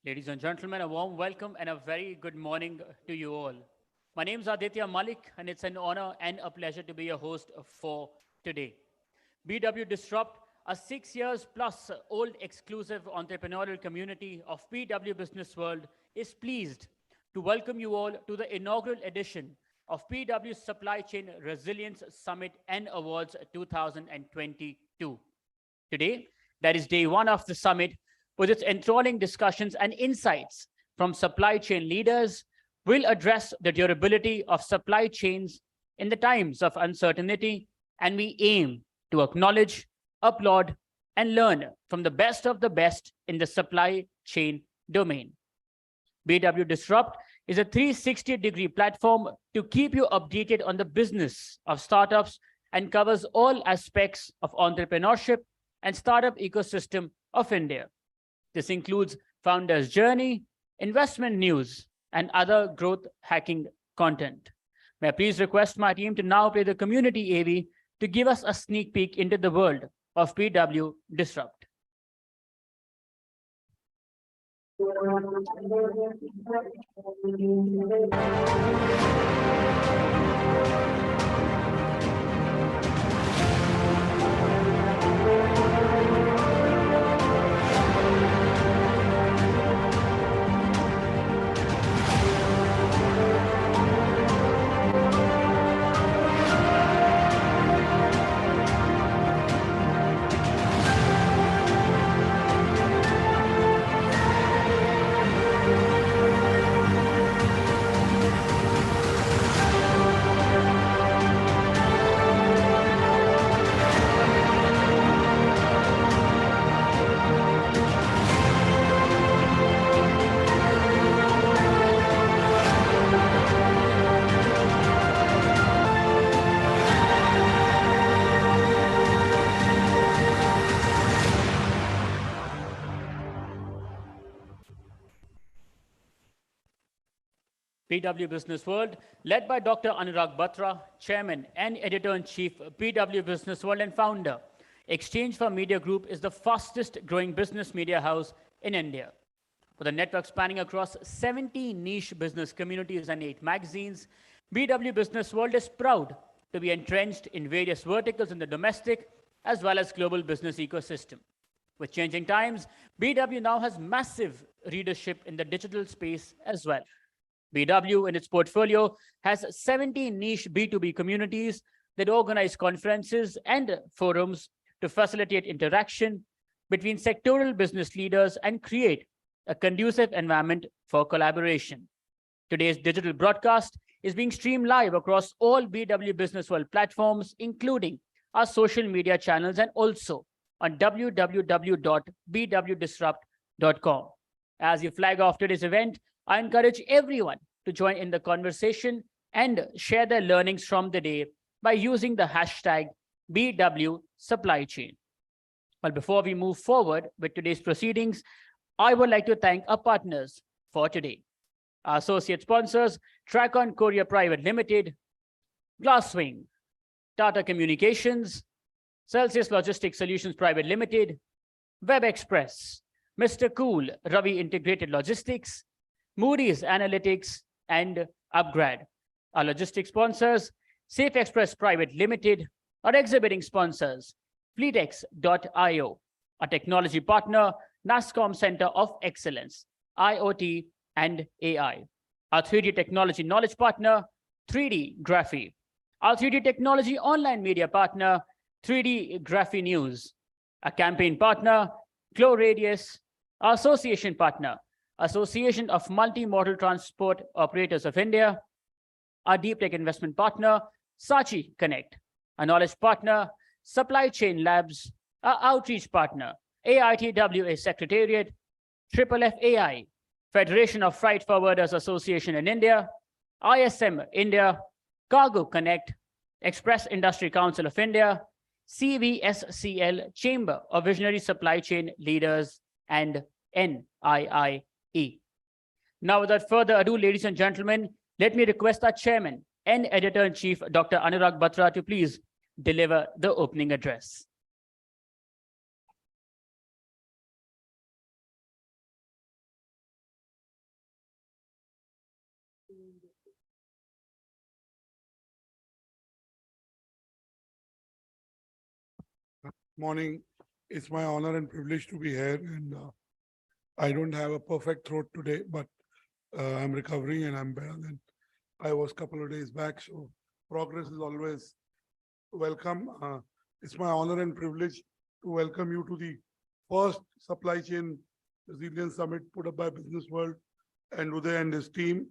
Ladies and gentlemen, a warm welcome and a very good morning to you all. My name is Aditya Malik, and it's an honor and a pleasure to be your host for today. BW Disrupt, a 6 years plus old exclusive entrepreneurial community of BW Business World, is pleased to welcome you all to the inaugural edition of BW Supply Chain Resilience Summit and Awards 2022. Today, that is day one of the summit, with its enthralling discussions and insights from supply chain leaders, will address the durability of supply chains in the times of uncertainty, and we aim to acknowledge, applaud, and learn from the best of the best in the supply chain domain. BW Disrupt is a 360-degree platform to keep you updated on the business of startups and covers all aspects of entrepreneurship and startup ecosystem of India. This includes founders' journey, investment news, and other growth hacking content. May I please request my team to now play the community AV to give us a sneak peek into the world of BW Disrupt. BW Business World, led by Dr. Anurag Batra, Chairman and Editor-in-Chief, BW Business World and founder. Exchange for Media Group is the fastest growing business media house in India. With a network spanning across 70 niche business communities and 8 magazines, BW Business World is proud to be entrenched in various verticals in the domestic as well as global business ecosystem. With changing times, BW now has massive readership in the digital space as well. BW in its portfolio has 70 niche B2B communities that organize conferences and forums to facilitate interaction between sectoral business leaders and create a conducive environment for collaboration. Today's digital broadcast is being streamed live across all BW Business World platforms, including our social media channels and also on www.bwdisrupt.com. As you flag off today's event, I encourage everyone to join in the conversation and share their learnings from the day by using the hashtag BW Supply Chain. Well, before we move forward with today's proceedings, I would like to thank our partners for today. Our associate sponsors, Tracon Korea Private Limited, Glasswing, Tata Communications, Celsius Logistics Solutions Private Limited, Web Express, Mr. Cool, Ravi Integrated Logistics, Moody's Analytics, and Upgrade. Our logistics sponsors, Safe Express Private Limited. Our exhibiting sponsors, Fleetex.io. Our technology partner, NASCOM Center of Excellence, IoT and AI. Our 3D technology knowledge partner, 3D Graphy. Our 3D technology online media partner, 3D Graphy News. Our campaign partner, Glow Radius. Our association partner, Association of Multimodal Transport Operators of India. Our deep tech investment partner, Sachi Connect. Our knowledge partner, Supply Chain Labs. Our outreach partner, AITWA Secretariat, Triple FAI, Federation of Freight Forwarders Association in India, ISM India, Cargo Connect, Express Industry Council of India, CVSCL Chamber of Visionary Supply Chain Leaders, and NIIE. Now, without further ado, ladies and gentlemen, let me request our chairman and editor-in-chief, Dr. Anurag Batra, to please deliver the opening address. Morning. It's my honor and privilege to be here, and I don't have a perfect throat today, but I'm recovering and I'm better than I was a couple of days back. So progress is always welcome. It's my honor and privilege to welcome you to the first supply chain resilience summit put up by Businessworld and Uday and his team.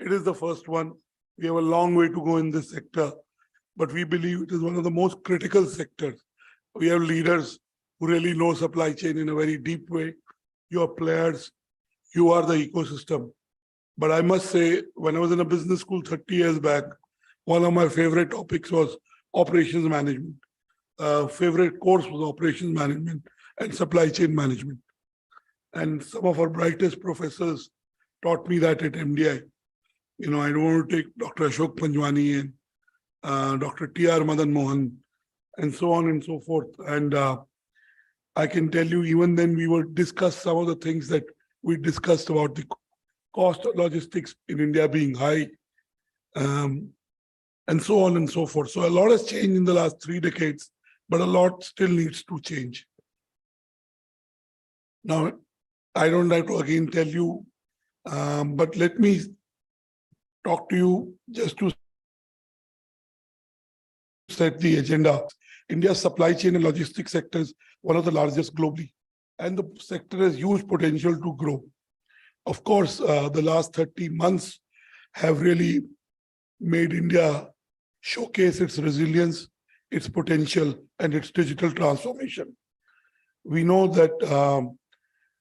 It is the first one. We have a long way to go in this sector, but we believe it is one of the most critical sectors. We have leaders who really know supply chain in a very deep way. You are players, you are the ecosystem. But I must say, when I was in a business school 30 years back, one of my favorite topics was operations management. Favorite course was operations management and supply chain management. And some of our brightest professors taught me that at MDI. You know, I don't want to take Dr. Ashok Panjwani and Dr. T.R. Madan Mohan and so on and so forth. And I can tell you, even then we would discuss some of the things that we discussed about the cost of logistics in India being high, and so on and so forth. So a lot has changed in the last 3 decades, but a lot still needs to change. Now, I don't have to again tell you, but let me talk to you just to set the agenda. India's supply chain and logistics sector is one of the largest globally, and the sector has huge potential to grow. Of course, the last 30 months have really made India showcase its resilience, its potential, and its digital transformation. We know that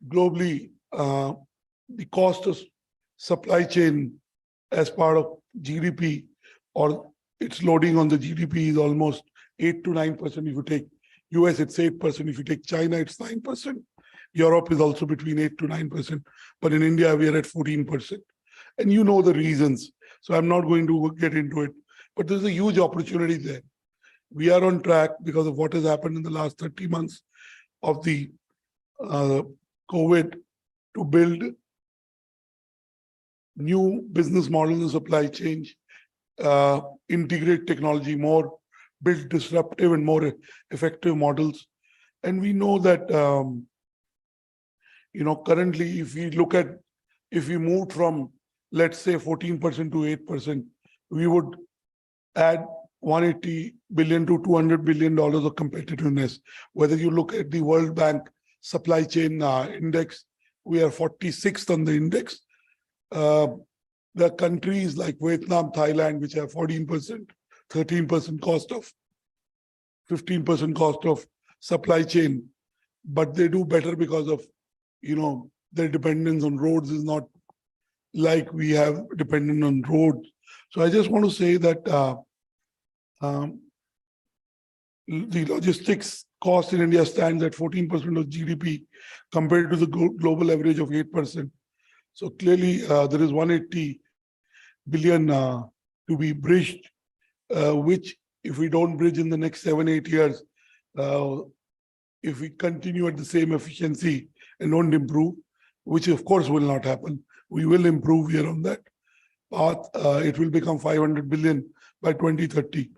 globally, the cost of supply chain as part of GDP or its loading on the GDP is almost 8 to 9%. If you take US, it's 8%. If you take China, it's 9%. Europe is also between 8 to 9%. But in India, we are at 14%. And you know the reasons. So I'm not going to get into it. But there's a huge opportunity there. We are on track because of what has happened in the last 30 months of the COVID to build new business models in supply chain, integrate technology more, build disruptive and more effective models. And we know that, currently, if we moved from, let's say, 14% to 8%, we would add $180 billion to $200 billion of competitiveness. Whether you look at the World Bank supply chain index, we are 46th on the index. There are countries like Vietnam, Thailand, which have 14%, 13% cost of, 15% cost of supply chain, but they do better because of, their dependence on roads is not like we have dependent on roads. So I just want to say that the logistics cost in India stands at 14% of GDP compared to the global average of 8%. So clearly there is 180 billion to be bridged, which if we don't bridge in the next 7-8 years, if we continue at the same efficiency and don't improve, which of course will not happen, we will improve here on that path. It will become 500 billion by 2030.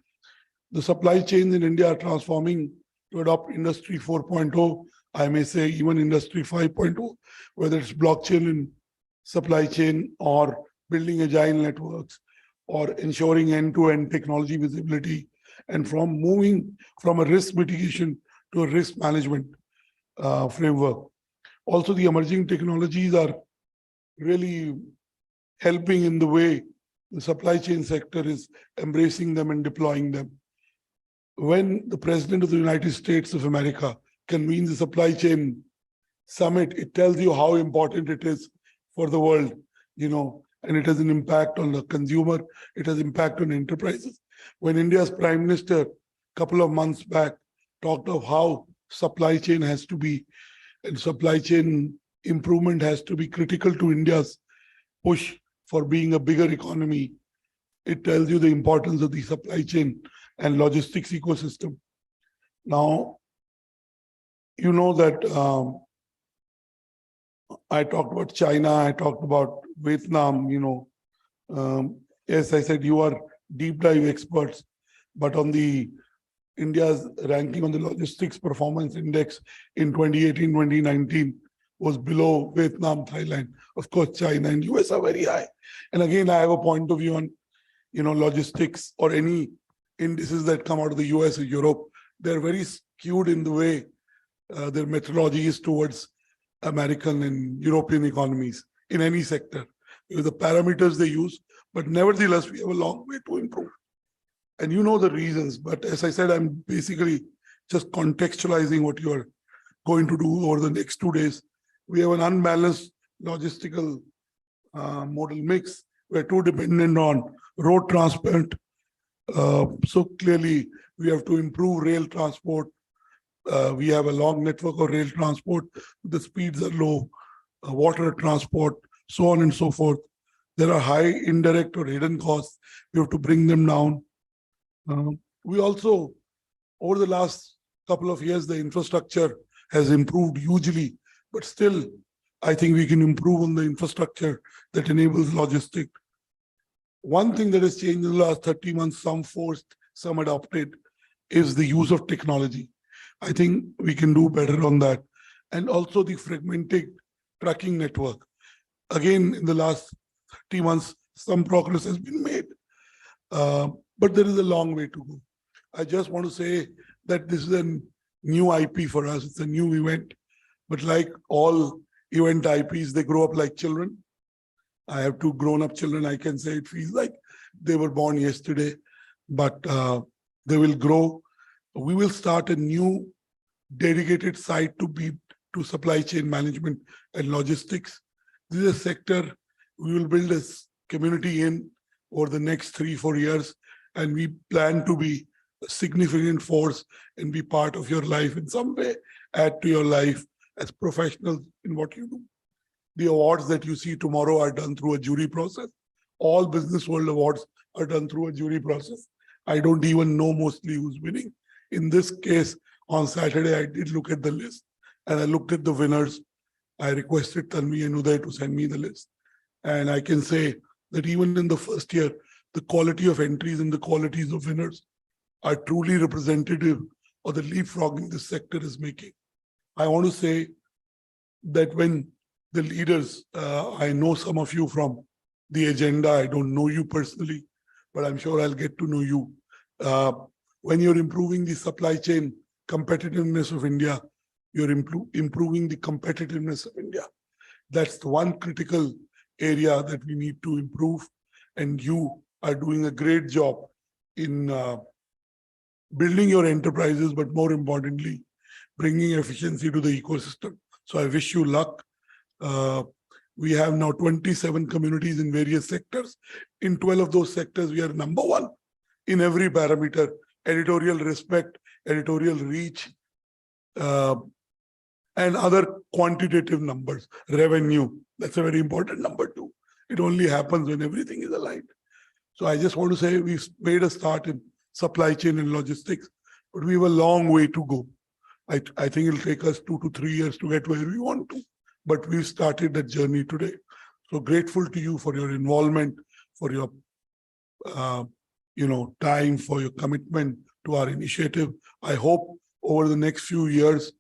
The supply chains in India are transforming to adopt Industry 4.0, I may say even Industry 5.0, whether it's blockchain in supply chain or building agile networks or ensuring end-to-end technology visibility, and from moving from a risk mitigation to a risk management framework. Also, the emerging technologies are really helping in the way the supply chain sector is embracing them and deploying them. When the President of the United States of America convenes the supply chain summit, it tells you how important it is for the world, and it has an impact on the consumer, it has impact on enterprises. When India's Prime Minister, a couple of months back, talked of how supply chain has to be, and supply chain improvement has to be critical to India's push for being a bigger economy, it tells you the importance of the supply chain and logistics ecosystem. Now, you know that I talked about China, I talked about Vietnam, As I said, you are deep dive experts, but on the India's ranking on the logistics performance index in 2018, 2019 was below Vietnam, Thailand. Of course, China and US are very high. And again, I have a point of view on, logistics or any indices that come out of the US or Europe. They're very skewed in the way their methodology is towards American and European economies in any sector. With the parameters they use, but nevertheless, we have a long way to improve. And you know the reasons, but as I said, I'm basically just contextualizing what you are going to do over the next 2 days. We have an unbalanced logistical model mix. We're too dependent on road transport. So clearly, we have to improve rail transport. We have a long network of rail transport. The speeds are low, water transport, so on and so forth. There are high indirect or hidden costs. We have to bring them down. We also, over the last couple of years, the infrastructure has improved hugely, but still, I think we can improve on the infrastructure that enables logistics. One thing that has changed in the last 30 months, some forced, some adopted, is the use of technology. I think we can do better on that. And also the fragmented tracking network. Again, in the last 30 months, some progress has been made. But there is a long way to go. I just want to say that this is a new IP for us. It's a new event. But like all event IPs, they grow up like children. I have 2 grown-up children. I can say it feels like they were born yesterday, but they will grow. We will start a new dedicated site to supply chain management and logistics. This is a sector we will build a community in over the next 3-4 years, and we plan to be a significant force and be part of your life in some way, add to your life as professionals in what you do. The awards that you see tomorrow are done through a jury process. All Businessworld awards are done through a jury process. I don't even know mostly who's winning. In this case, on Saturday, I did look at the list and I looked at the winners. I requested Tanvi and Uday to send me the list. And I can say that even in the first year, the quality of entries and the qualities of winners are truly representative of the leapfrogging this sector is making. I want to say that when the leaders, I know some of you from the agenda, I don't know you personally, but I'm sure I'll get to know you. When you're improving the supply chain competitiveness of India, you're improving the competitiveness of India. That's the one critical area that we need to improve. And you are doing a great job in building your enterprises, but more importantly, bringing efficiency to the ecosystem. So I wish you luck. We have now 27 communities in various sectors. In 12 of those sectors, we are number 1 in every parameter: editorial respect, editorial reach, and other quantitative numbers. Revenue, that's a very important number too. It only happens when everything is aligned. So I just want to say we've made a start in supply chain and logistics, but we have a long way to go. I think it'll take us 2 to 3 years to get where we want to, but we've started that journey today. So grateful to you for your involvement, for your time, for your commitment to our initiative. I hope over the next few years,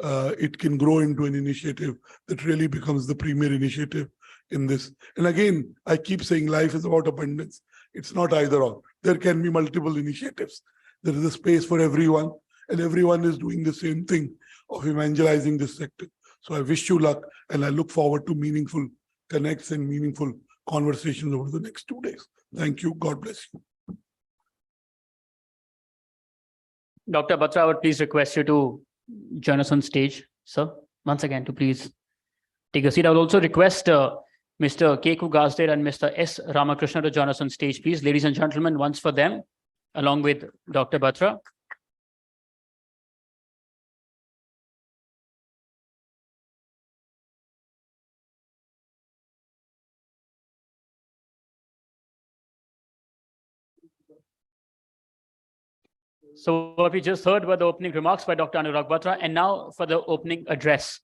it can grow into an initiative that really becomes the premier initiative in this. And again, I keep saying life is about abundance. It's not either or. There can be multiple initiatives. There is a space for everyone, and everyone is doing the same thing of evangelizing this sector. So I wish you luck, and I look forward to meaningful connects and meaningful conversations over the next 2 days. Thank you. God bless you. Dr. Batra, I would please request you to join us on stage, sir. Once again, to please take a seat. I will also request Mr. Keku Gasdale and Mr. S. Ramakrishna to join us on stage, please. Ladies and gentlemen, once for them, along with Dr. Batra. So what we just heard were the opening remarks by Dr. Anurag Batra, and now for the opening address.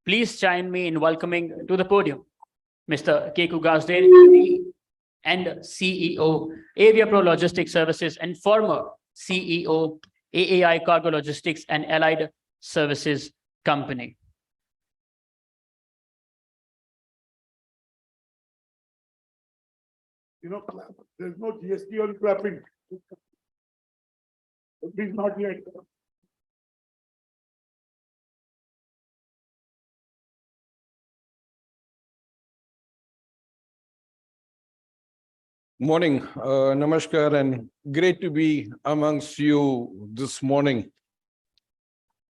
Please join me in welcoming to the podium Mr. Keku Gasdale, and CEO, Aviapro Logistics Services, and former CEO, AAI Cargo Logistics and Allied Services Company. Clap. There's no GST on clapping. Please not yet. Morning, namaskar, and great to be amongst you this morning.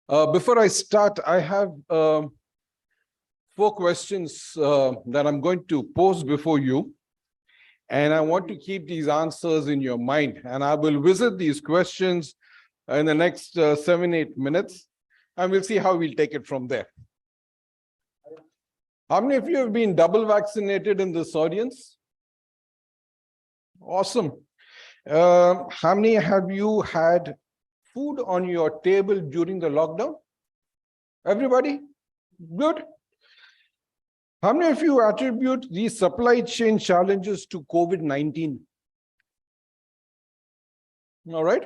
Before I start, I have 4 questions that I'm going to pose before you. And I want to keep these answers in your mind. And I will visit these questions in the next 7-8 minutes. And we'll see how we'll take it from there. How many of you have been double vaccinated in this audience? Awesome. How many have you had food on your table during the lockdown? Everybody? Good. How many of you attribute these supply chain challenges to COVID-19? All right.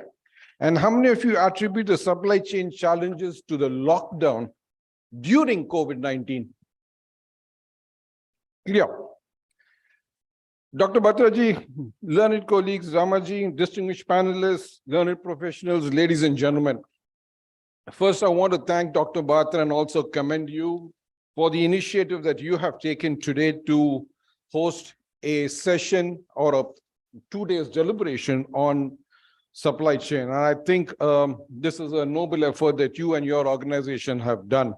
And how many of you attribute the supply chain challenges to the lockdown during COVID-19? Clear. Dr. Batraji, learned colleagues, Ramaji, distinguished panelists, learned professionals, ladies and gentlemen. First, I want to thank Dr. Batra and also commend you for the initiative that you have taken today to host a session or a 2 days deliberation on supply chain. And I think this is a noble effort that you and your organization have done.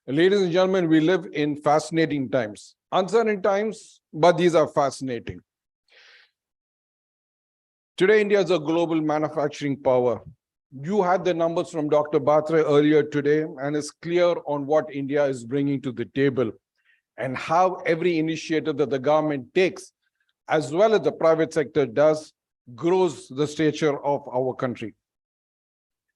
Ladies and gentlemen, we live in fascinating times, uncertain times, but these are fascinating. Today, India is a global manufacturing power. You had the numbers from Dr. Batra earlier today, and it's clear on what India is bringing to the table and how every initiative that the government takes, as well as the private sector does, grows the stature of our country.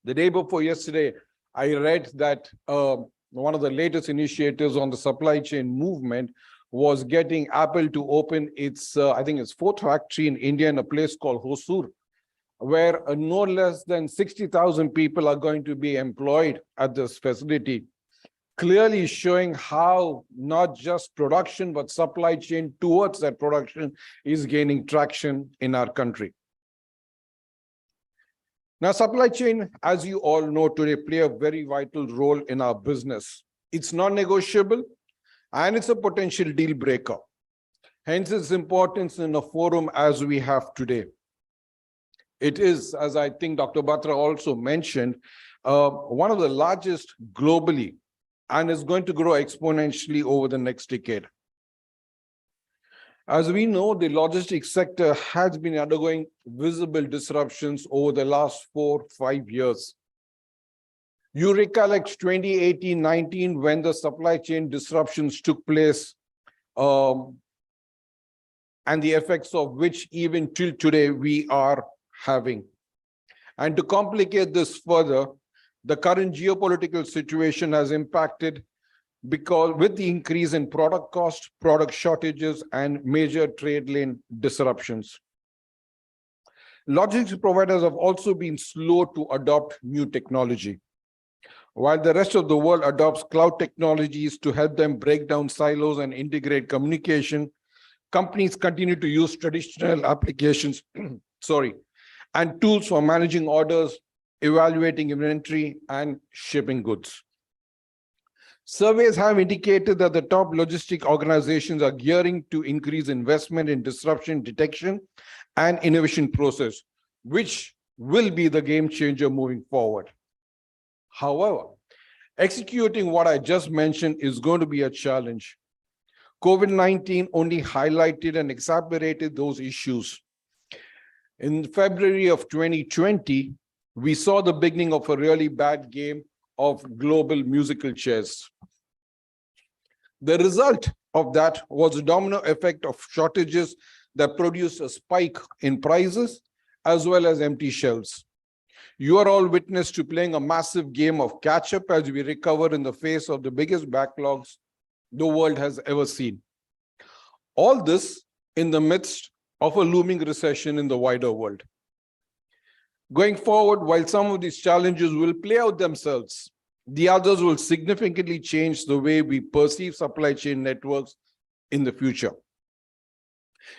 The day before yesterday, I read that one of the latest initiatives on the supply chain movement was getting Apple to open its, I think its 4th factory in India in a place called Hosur, where no less than 60,000 people are going to be employed at this facility, clearly showing how not just production, but supply chain towards that production is gaining traction in our country. Now, supply chain, as you all know today, play a very vital role in our business. It's non-negotiable and it's a potential deal breaker. Hence its importance in a forum as we have today. It is, as I think Dr. Batra also mentioned, one of the largest globally and is going to grow exponentially over the next decade. As we know, the logistics sector has been undergoing visible disruptions over the last 4-5 years. You recollect 2018-19 when the supply chain disruptions took place, and the effects of which even till today we are having. And to complicate this further, the current geopolitical situation has impacted because with the increase in product cost, product shortages, and major trade lane disruptions. Logistics providers have also been slow to adopt new technology. While the rest of the world adopts cloud technologies to help them break down silos and integrate communication, companies continue to use traditional applications, and tools for managing orders, evaluating inventory, and shipping goods. Surveys have indicated that the top logistic organizations are gearing to increase investment in disruption detection and innovation process, which will be the game changer moving forward. However, executing what I just mentioned is going to be a challenge. COVID-19 only highlighted and exacerbated those issues. In February of 2020, we saw the beginning of a really bad game of global musical chairs. The result of that was a domino effect of shortages that produced a spike in prices as well as empty shelves. You are all witness to playing a massive game of catch-up as we recover in the face of the biggest backlogs the world has ever seen. All this in the midst of a looming recession in the wider world. Going forward, while some of these challenges will play out themselves, the others will significantly change the way we perceive supply chain networks in the future.